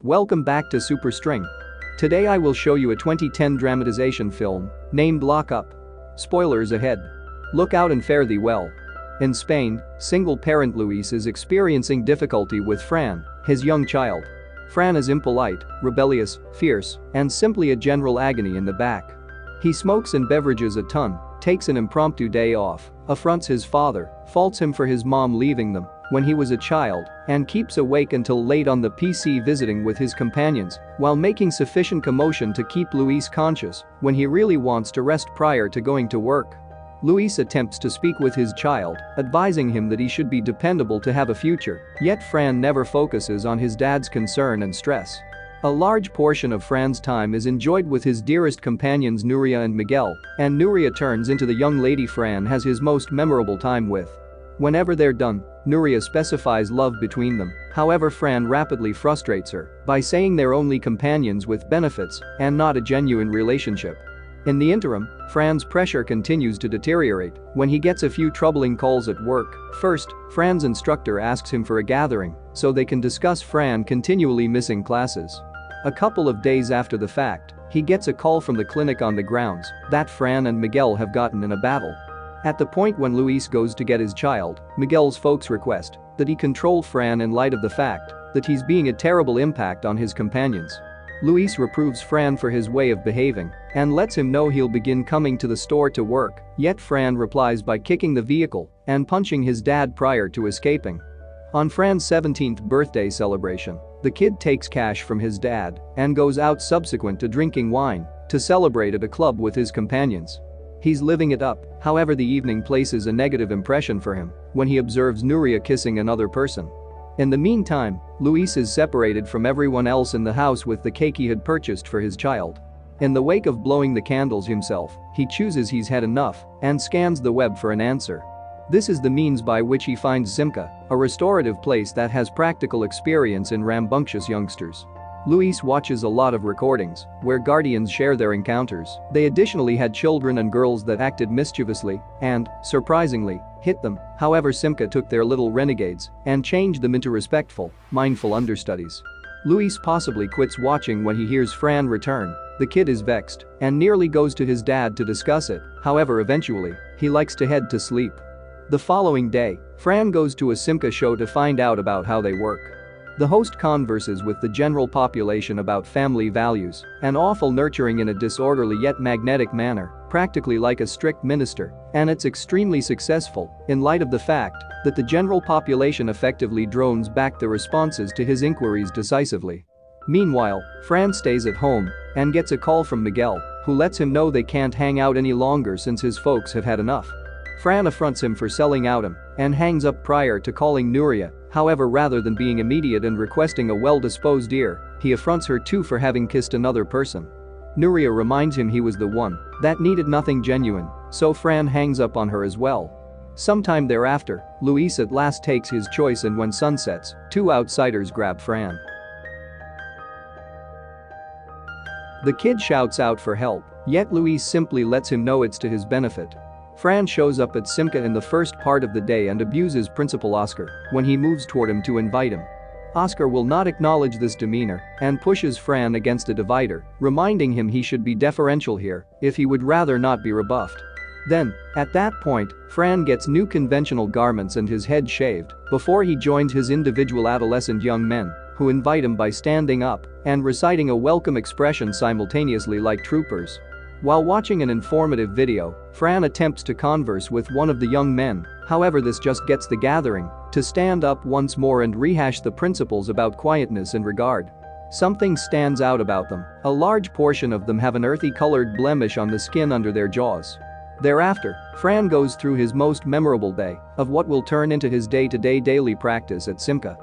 Welcome back to SuperString. Today I will show you a 2010 dramatization film named Lock Up. Spoilers ahead. Look out and fare thee well. In Spain, single-parent Luis is experiencing difficulty with Fran, his young child. Fran is impolite, rebellious, fierce, and simply a general agony in the back. He smokes and beverages a ton, takes an impromptu day off, affronts his father, faults him for his mom leaving them when he was a child, and keeps awake until late on the PC visiting with his companions while making sufficient commotion to keep Luis conscious when he really wants to rest prior to going to work. Luis attempts to speak with his child, advising him that he should be dependable to have a future, yet Fran never focuses on his dad's concern and stress. A large portion of Fran's time is enjoyed with his dearest companions Nuria and Miguel, and Nuria turns into the young lady Fran has his most memorable time with. Whenever they're done, Nuria specifies love between them, however Fran rapidly frustrates her by saying they're only companions with benefits and not a genuine relationship. In the interim, Fran's pressure continues to deteriorate when he gets a few troubling calls at work. First, Fran's instructor asks him for a gathering so they can discuss Fran continually missing classes. A couple of days after the fact, he gets a call from the clinic on the grounds that Fran and Miguel have gotten in a battle. At the point when Luis goes to get his child, Miguel's folks request that he control Fran in light of the fact that he's being a terrible impact on his companions. Luis reproves Fran for his way of behaving and lets him know he'll begin coming to the store to work, yet Fran replies by kicking the vehicle and punching his dad prior to escaping. On Fran's 17th birthday celebration, the kid takes cash from his dad and goes out subsequent to drinking wine to celebrate at a club with his companions. He's living it up, however the evening places a negative impression for him when he observes Nuria kissing another person. In the meantime, Luis is separated from everyone else in the house with the cake he had purchased for his child. In the wake of blowing the candles himself, he chooses he's had enough and scans the web for an answer. This is the means by which he finds Simca, a restorative place that has practical experience in rambunctious youngsters. Luis watches a lot of recordings where guardians share their encounters. They additionally had children and girls that acted mischievously and, surprisingly, hit them. However, Simca took their little renegades and changed them into respectful, mindful understudies. Luis possibly quits watching when he hears Fran return. The kid is vexed and nearly goes to his dad to discuss it, however eventually, he likes to head to sleep. The following day, Fran goes to a Simca show to find out about how they work. The host converses with the general population about family values and awful nurturing in a disorderly yet magnetic manner, practically like a strict minister, and it's extremely successful in light of the fact that the general population effectively drones back the responses to his inquiries decisively. Meanwhile, Fran stays at home and gets a call from Miguel, who lets him know they can't hang out any longer since his folks have had enough. Fran affronts him for selling out him and hangs up prior to calling Nuria. However, rather than being immediate and requesting a well-disposed ear, he affronts her too for having kissed another person. Nuria reminds him he was the one that needed nothing genuine, so Fran hangs up on her as well. Sometime thereafter, Luis at last takes his choice, and when sun sets, two outsiders grab Fran. The kid shouts out for help, yet Luis simply lets him know it's to his benefit. Fran shows up at Simca in the first part of the day and abuses Principal Oscar when he moves toward him to invite him. Oscar will not acknowledge this demeanor and pushes Fran against a divider, reminding him he should be deferential here if he would rather not be rebuffed. Then, at that point, Fran gets new conventional garments and his head shaved before he joins his individual adolescent young men who invite him by standing up and reciting a welcome expression simultaneously like troopers. While watching an informative video, Fran attempts to converse with one of the young men, however this just gets the gathering to stand up once more and rehash the principles about quietness and regard. Something stands out about them. A large portion of them have an earthy-colored blemish on the skin under their jaws. Thereafter, Fran goes through his most memorable day of what will turn into his day-to-day daily practice at Simca.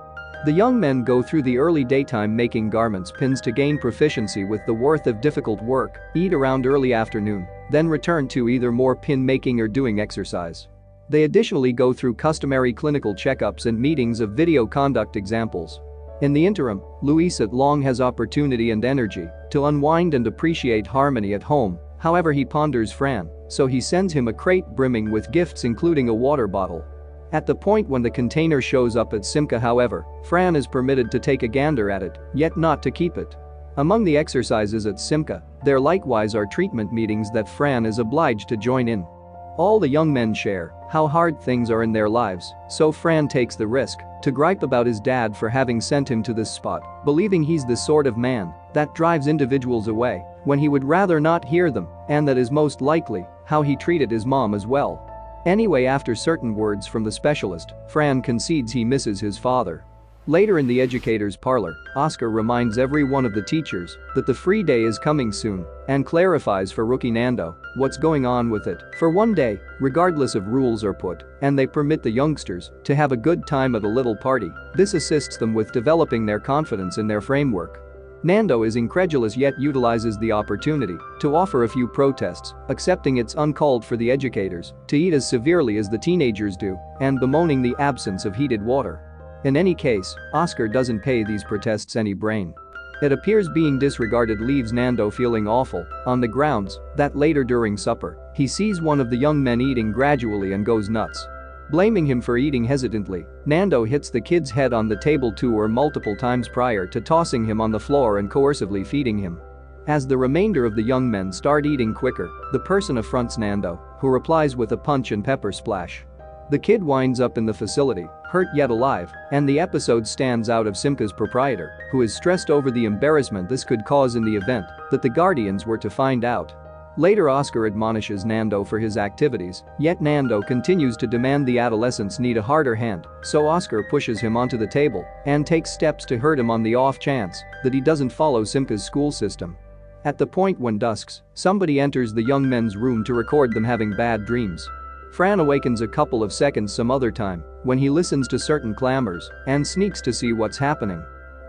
The young men go through the early daytime making garments pins to gain proficiency with the worth of difficult work, eat around early afternoon, then return to either more pin making or doing exercise. They additionally go through customary clinical checkups and meetings of video conduct examples. In the interim, Luis at long has opportunity and energy to unwind and appreciate harmony at home, however he ponders Fran, so he sends him a crate brimming with gifts including a water bottle. At the point when the container shows up at Simca, however, Fran is permitted to take a gander at it, yet not to keep it. Among the exercises at Simca, there likewise are treatment meetings that Fran is obliged to join in. All the young men share how hard things are in their lives, so Fran takes the risk to gripe about his dad for having sent him to this spot, believing he's the sort of man that drives individuals away when he would rather not hear them, and that is most likely how he treated his mom as well. Anyway, after certain words from the specialist, Fran concedes he misses his father. Later in the educator's parlor, Oscar reminds every one of the teachers that the free day is coming soon and clarifies for rookie Nando what's going on with it. For one day, regardless of rules are put, and they permit the youngsters to have a good time at a little party. This assists them with developing their confidence in their framework. Nando is incredulous yet utilizes the opportunity to offer a few protests, accepting it's uncalled for the educators to eat as severely as the teenagers do and bemoaning the absence of heated water. In any case, Oscar doesn't pay these protests any brain. It appears being disregarded leaves Nando feeling awful on the grounds that later during supper, he sees one of the young men eating gradually and goes nuts. Blaming him for eating hesitantly, Nando hits the kid's head on the table 2 or multiple times prior to tossing him on the floor and coercively feeding him. As the remainder of the young men start eating quicker, the person affronts Nando, who replies with a punch and pepper splash. The kid winds up in the facility, hurt yet alive, and the episode stands out of Simca's proprietor, who is stressed over the embarrassment this could cause in the event that the guardians were to find out. Later, Oscar admonishes Nando for his activities, yet Nando continues to demand the adolescents need a harder hand, so Oscar pushes him onto the table and takes steps to hurt him on the off chance that he doesn't follow Simca's school system. At the point when dusks, somebody enters the young men's room to record them having bad dreams. Fran awakens a couple of seconds some other time when he listens to certain clamors and sneaks to see what's happening.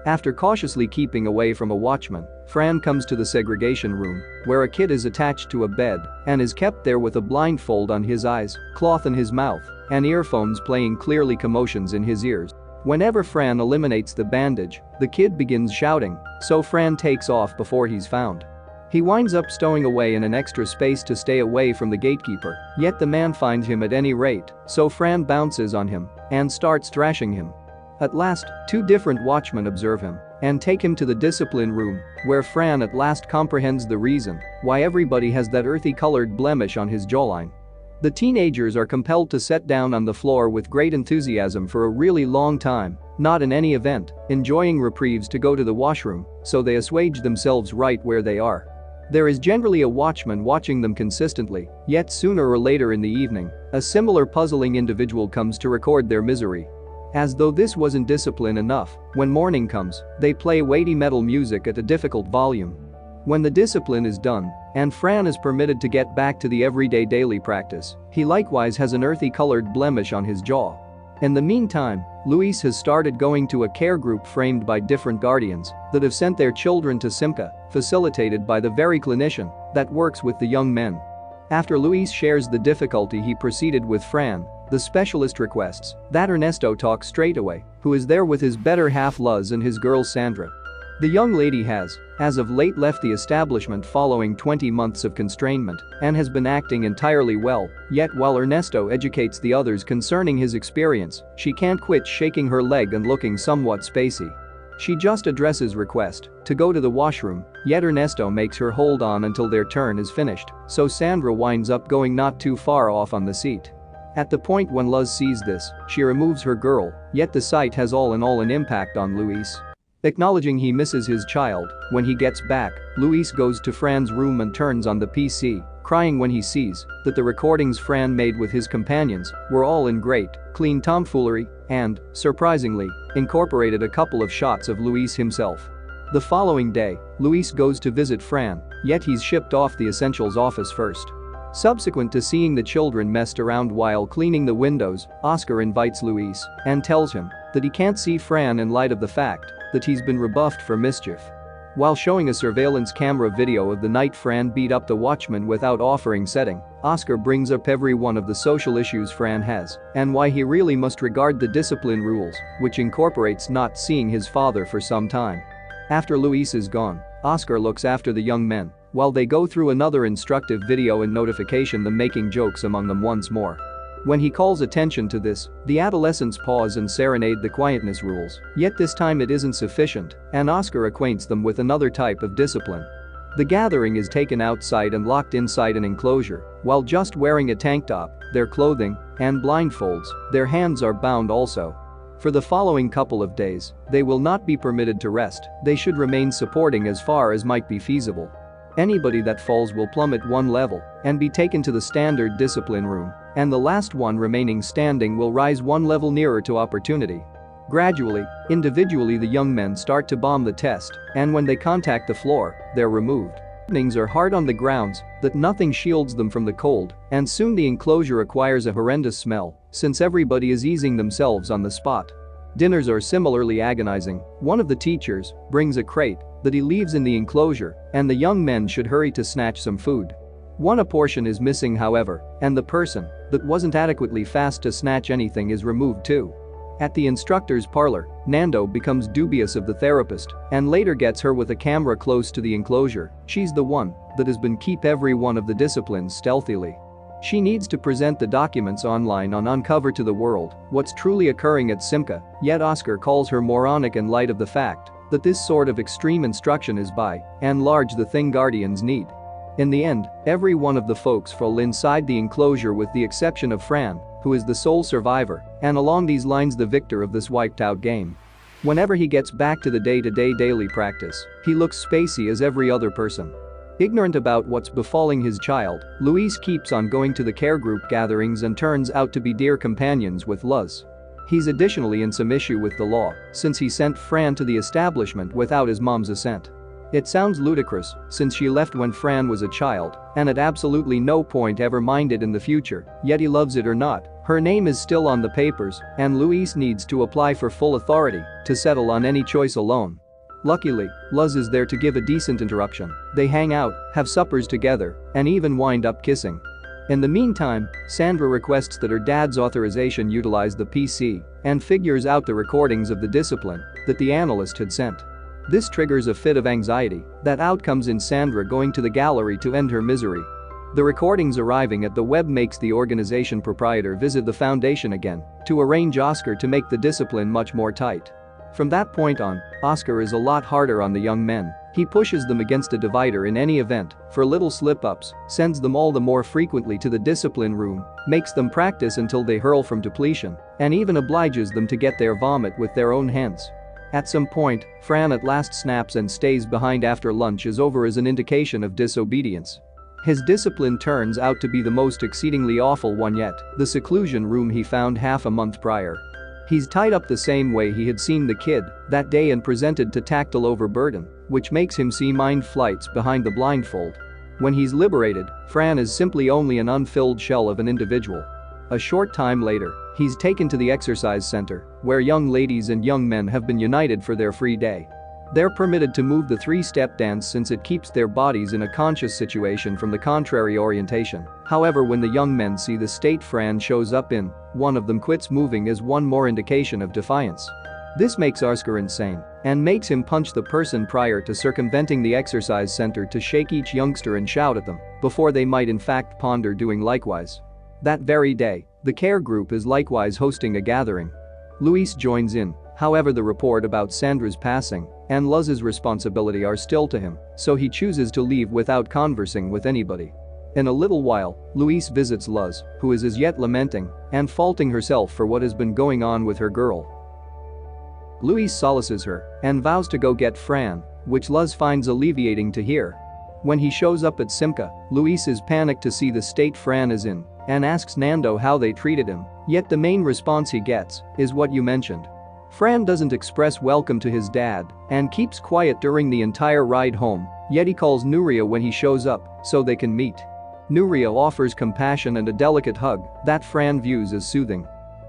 After cautiously keeping away from a watchman, Fran comes to the segregation room, where a kid is attached to a bed and is kept there with a blindfold on his eyes, cloth in his mouth, and earphones playing clearly commotions in his ears. Whenever Fran eliminates the bandage, the kid begins shouting, so Fran takes off before he's found. He winds up stowing away in an extra space to stay away from the gatekeeper, yet the man finds him at any rate, so Fran bounces on him and starts thrashing him. At last, 2 different watchmen observe him and take him to the discipline room, where Fran at last comprehends the reason why everybody has that earthy-colored blemish on his jawline. The teenagers are compelled to sit down on the floor with great enthusiasm for a really long time, not in any event, enjoying reprieves to go to the washroom, so they assuage themselves right where they are. There is generally a watchman watching them consistently, yet sooner or later in the evening, a similar puzzling individual comes to record their misery. As though this wasn't discipline enough, when morning comes, they play weighty metal music at a difficult volume. When the discipline is done, and Fran is permitted to get back to the everyday daily practice, he likewise has an earthy-colored blemish on his jaw. In the meantime, Luis has started going to a care group framed by different guardians that have sent their children to Simca, facilitated by the very clinician that works with the young men. After Luis shares the difficulty he proceeded with Fran, the specialist requests that Ernesto talk straight away, who is there with his better half Luz and his girl Sandra. The young lady has, as of late, left the establishment following 20 months of constrainment and has been acting entirely well, yet while Ernesto educates the others concerning his experience, she can't quit shaking her leg and looking somewhat spacey. She just addresses request to go to the washroom, yet Ernesto makes her hold on until their turn is finished, so Sandra winds up going not too far off on the seat. At the point when Luz sees this, she removes her girl, yet the sight has all in all an impact on Luis. Acknowledging he misses his child, when he gets back, Luis goes to Fran's room and turns on the PC, crying when he sees that the recordings Fran made with his companions were all in great, clean tomfoolery and, surprisingly, incorporated a couple of shots of Luis himself. The following day, Luis goes to visit Fran, yet he's shipped off the Essentials office first. Subsequent to seeing the children messed around while cleaning the windows, Oscar invites Luis and tells him that he can't see Fran in light of the fact that he's been rebuffed for mischief. While showing a surveillance camera video of the night Fran beat up the watchman without offering setting, Oscar brings up every one of the social issues Fran has and why he really must regard the discipline rules, which incorporates not seeing his father for some time. After Luis is gone, Oscar looks after the young men while they go through another instructive video and notification them making jokes among them once more. When he calls attention to this, the adolescents pause and serenade the quietness rules, yet this time it isn't sufficient, and Oscar acquaints them with another type of discipline. The gathering is taken outside and locked inside an enclosure, while just wearing a tank top, their clothing, and blindfolds, their hands are bound also. For the following couple of days, they will not be permitted to rest, they should remain supporting as far as might be feasible. Anybody that falls will plummet one level and be taken to the standard discipline room, and the last one remaining standing will rise one level nearer to opportunity. Gradually, individually the young men start to bomb the test, and when they contact the floor, they're removed. Openings are hard on the grounds that nothing shields them from the cold, and soon the enclosure acquires a horrendous smell, since everybody is easing themselves on the spot. Dinners are similarly agonizing. One of the teachers brings a crate that he leaves in the enclosure, and the young men should hurry to snatch some food. One portion is missing, however, and the person that wasn't adequately fast to snatch anything is removed too. At the instructor's parlor, Nando becomes dubious of the therapist and later gets her with a camera close to the enclosure. She's the one that has been keep every one of the disciplines stealthily. She needs to present the documents online on uncover to the world what's truly occurring at Simca, yet Oscar calls her moronic in light of the fact that this sort of extreme instruction is by and large the thing guardians need. In the end, every one of the folks fall inside the enclosure with the exception of Fran, who is the sole survivor, and along these lines the victor of this wiped out game. Whenever he gets back to the day-to-day daily practice, he looks spacey as every other person. Ignorant about what's befalling his child, Luis keeps on going to the care group gatherings and turns out to be dear companions with Luz. He's additionally in some issue with the law, since he sent Fran to the establishment without his mom's assent. It sounds ludicrous, since she left when Fran was a child, and at absolutely no point ever minded in the future, yet he loves it or not, her name is still on the papers, and Luis needs to apply for full authority to settle on any choice alone. Luckily, Luz is there to give a decent interruption. They hang out, have suppers together, and even wind up kissing. In the meantime, Sandra requests that her dad's authorization utilize the PC and figures out the recordings of the discipline that the analyst had sent. This triggers a fit of anxiety that outcomes in Sandra going to the gallery to end her misery. The recordings arriving at the web makes the organization proprietor visit the foundation again to arrange Oscar to make the discipline much more tight. From that point on, Oscar is a lot harder on the young men. He pushes them against a divider in any event for little slip-ups, sends them all the more frequently to the discipline room, makes them practice until they hurl from depletion, and even obliges them to get their vomit with their own hands. At some point, Fran at last snaps and stays behind after lunch is over as an indication of disobedience. His discipline turns out to be the most exceedingly awful one yet, the seclusion room he found half a month prior. He's tied up the same way he had seen the kid that day and presented to tactile overburden, which makes him see mind flights behind the blindfold. When he's liberated, Fran is simply only an unfilled shell of an individual. A short time later, he's taken to the exercise center, where young ladies and young men have been united for their free day. They're permitted to move the three-step dance since it keeps their bodies in a conscious situation from the contrary orientation. However, when the young men see the state Fran shows up in, one of them quits moving as one more indication of defiance. This makes Oscar insane and makes him punch the person prior to circumventing the exercise center to shake each youngster and shout at them before they might in fact ponder doing likewise. That very day, the care group is likewise hosting a gathering. Luis joins in, however the report about Sandra's passing and Luz's responsibility are still to him, so he chooses to leave without conversing with anybody. In a little while, Luis visits Luz, who is as yet lamenting and faulting herself for what has been going on with her girl. Luis solaces her and vows to go get Fran, which Luz finds alleviating to hear. When he shows up at Simca, Luis is panicked to see the state Fran is in and asks Nando how they treated him, yet the main response he gets is what you mentioned. Fran doesn't express welcome to his dad and keeps quiet during the entire ride home, yet he calls Nuria when he shows up so they can meet. Nuria offers compassion and a delicate hug that Fran views as soothing.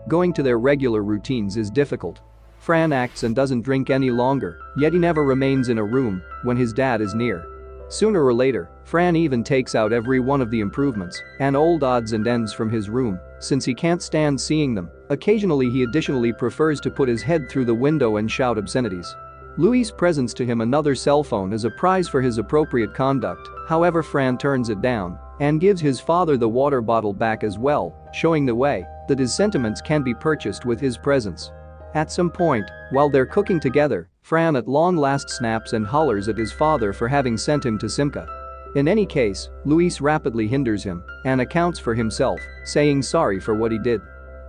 Going to their regular routines is difficult. Fran acts and doesn't drink any longer, yet he never remains in a room when his dad is near. Sooner or later, Fran even takes out every one of the improvements and old odds and ends from his room since he can't stand seeing them. Occasionally he additionally prefers to put his head through the window and shout obscenities. Luis presents to him another cell phone as a prize for his appropriate conduct, however Fran turns it down and gives his father the water bottle back as well, showing the way that his sentiments can be purchased with his presence. At some point, while they're cooking together, Fran at long last snaps and hollers at his father for having sent him to Simca. In any case, Luis rapidly hinders him and accounts for himself, saying sorry for what he did.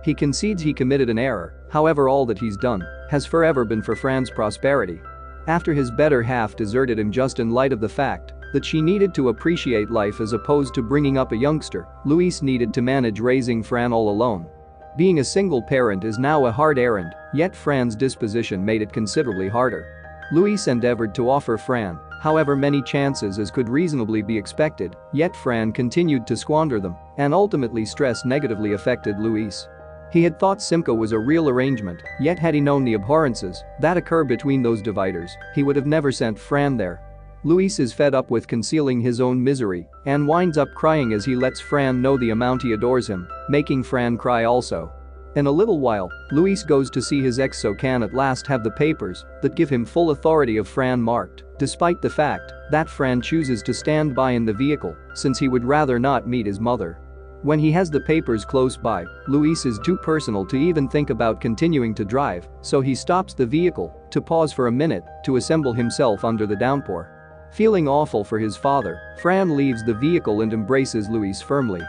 He concedes he committed an error, however all that he's done has forever been for Fran's prosperity. After his better half deserted him just in light of the fact that she needed to appreciate life as opposed to bringing up a youngster, Luis needed to manage raising Fran all alone. Being a single parent is now a hard errand, yet Fran's disposition made it considerably harder. Luis endeavored to offer Fran however many chances as could reasonably be expected, yet Fran continued to squander them, and ultimately stress negatively affected Luis. He had thought Simca was a real arrangement, yet had he known the abhorrences that occur between those dividers, he would have never sent Fran there. Luis is fed up with concealing his own misery and winds up crying as he lets Fran know the amount he adores him, making Fran cry also. In a little while, Luis goes to see his ex so can at last have the papers that give him full authority of Fran marked, despite the fact that Fran chooses to stand by in the vehicle since he would rather not meet his mother. When he has the papers close by, Luis is too personal to even think about continuing to drive, so he stops the vehicle to pause for a minute to assemble himself under the downpour. Feeling awful for his father, Fran leaves the vehicle and embraces Luis firmly.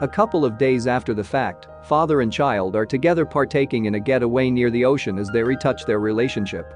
A couple of days after the fact, father and child are together partaking in a getaway near the ocean as they retouch their relationship.